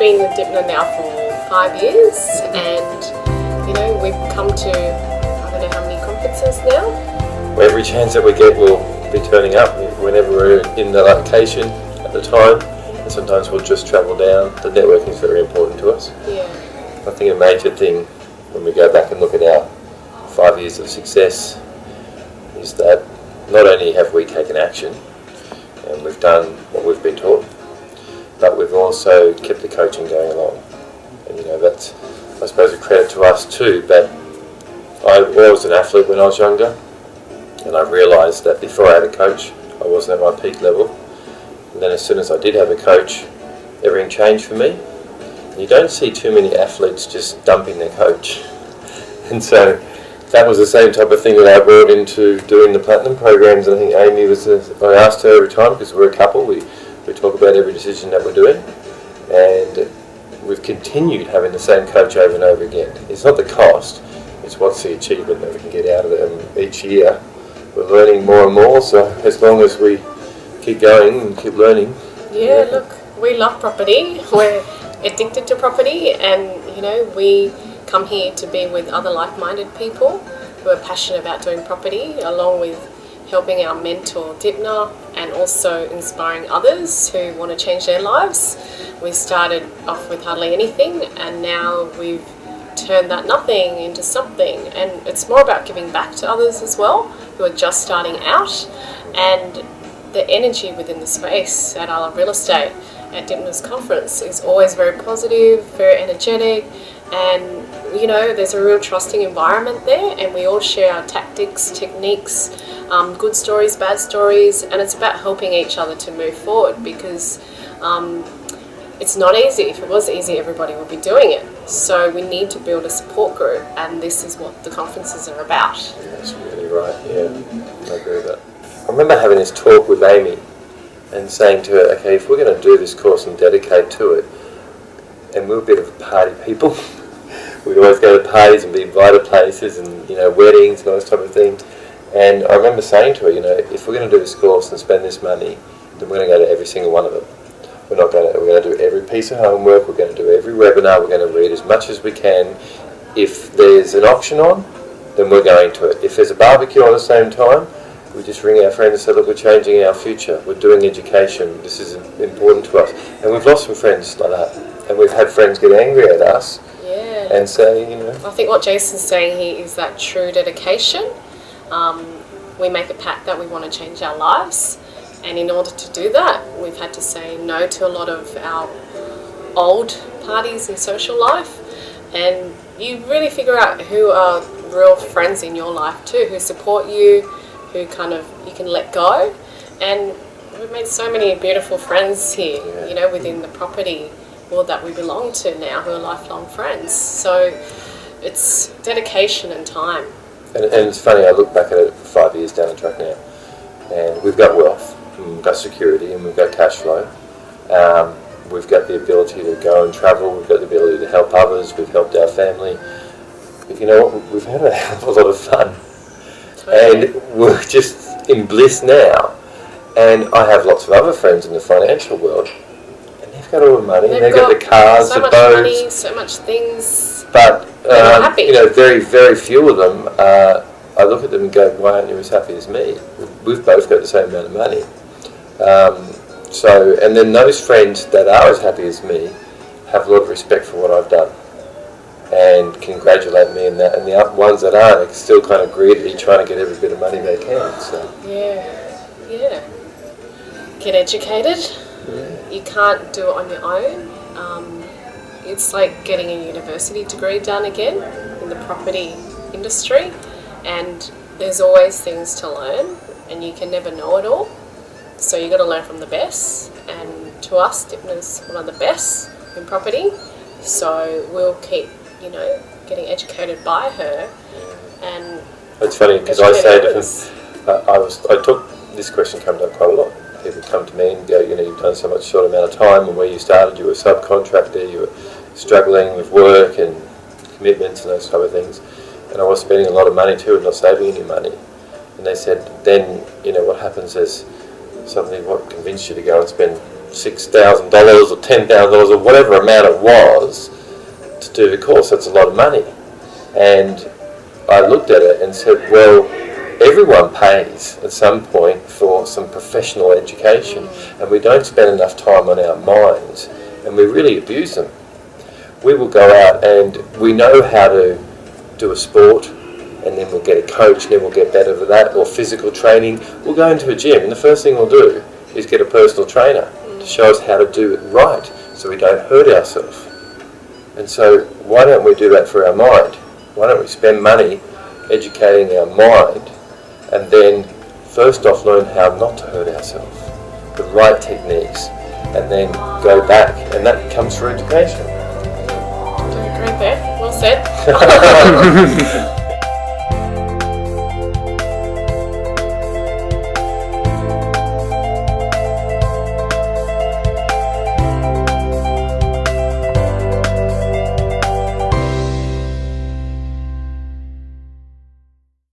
been with Dymphna now for 5 years, and we've come to I don't know how many conferences now. Well, every chance that we get, we'll be turning up whenever we're in the location at the time, and sometimes we'll just travel down. The networking is very important to us. Yeah. I think a major thing when we go back and look at our 5 years of success is that not only have we taken action and we've done what we've been taught, but we've also kept the coaching going along. And that's, I suppose, a credit to us too. But I was an athlete when I was younger, and I realised that before I had a coach, I wasn't at my peak level. And then as soon as I did have a coach, everything changed for me. And you don't see too many athletes just dumping their coach. And so that was the same type of thing that I brought into doing the platinum programs. And I think Amy I asked her every time, because we're a couple, we talk about every decision that we're doing. And we've continued having the same coach over and over again. It's not the cost, it's what's the achievement that we can get out of them each year. We're learning more and more, so as long as we keep going and keep learning. Yeah, look, we love property. We're addicted to property, and we come here to be with other like-minded people who are passionate about doing property, along with helping our mentor Dymphna and also inspiring others who want to change their lives. We started off with hardly anything, and now we've turned that nothing into something, and it's more about giving back to others as well who are just starting out. And the energy within the space at our real estate at Dymphna's conference is always very positive, very energetic, and there's a real trusting environment there, and we all share our tactics, techniques, good stories, bad stories, and it's about helping each other to move forward, because it's not easy. If it was easy, everybody would be doing it. So we need to build a support group, and this is what the conferences are about. Yeah, that's really right, yeah, I agree with that. I remember having this talk with Amy and saying to her, okay, if we're going to do this course and dedicate to it, and we're a bit of party people, we'd always go to parties and be invited places and, weddings and all those type of things. And I remember saying to her, if we're going to do this course and spend this money, then we're going to go to every single one of them. We're going to do every piece of homework, we're going to do every webinar, we're going to read as much as we can. If there's an auction on, then we're going to it. If there's a barbecue on at the same time, we just ring our friends and say, look, we're changing our future, we're doing education, this is important to us. And we've lost some friends like that. And we've had friends get angry at us and say, I think what Jason's saying here is that true dedication. We make a pact that we want to change our lives, and in order to do that, we've had to say no to a lot of our old parties and social life, and you really figure out who are real friends in your life too, who support you, who you can let go. And we've made so many beautiful friends here, within the property world that we belong to now, who are lifelong friends. So it's dedication and time. And it's funny, I look back at it 5 years down the track now, and we've got wealth, and we've got security, and we've got cash flow. We've got the ability to go and travel, we've got the ability to help others, we've helped our family. But you know what, we've had a hell of a lot of fun. Totally. And we're just in bliss now. And I have lots of other friends in the financial world, and they've got all the money, they've got the cars, the boats. So much money, so much things. But happy. very, very few of them, I look at them and go, why aren't you as happy as me? We've both got the same amount of money. And then those friends that are as happy as me have a lot of respect for what I've done and congratulate me in that. And the ones that aren't are still kind of greedily trying to get every bit of money they can. So. Yeah. Get educated. Yeah. You can't do it on your own. It's like getting a university degree done again in the property industry, and there's always things to learn, and you can never know it all. So you've got to learn from the best, and to us, Dymphna's one of the best in property. So we'll keep, getting educated by her. And it's funny because I say to them, this question comes up quite a lot. People come to me and go, you've done so much short amount of time, and where you started, you were a subcontractor, you were struggling with work and commitments and those type of things, and I was spending a lot of money too and not saving any money. And they said, then what happens is suddenly what convinced you to go and spend $6,000 or $10,000 or whatever amount it was to do the course. That's a lot of money. And I looked at it and said, well, everyone pays at some point for some professional education, and we don't spend enough time on our minds, and we really abuse them. We will go out and we know how to do a sport, and then we'll get a coach, and then we'll get better at that, or physical training. We'll go into a gym, and the first thing we'll do is get a personal trainer to show us how to do it right, so we don't hurt ourselves. And so why don't we do that for our mind? Why don't we spend money educating our mind, and then first off learn how not to hurt ourselves, the right techniques, and then go back, and that comes through education. Doing great there. Well said.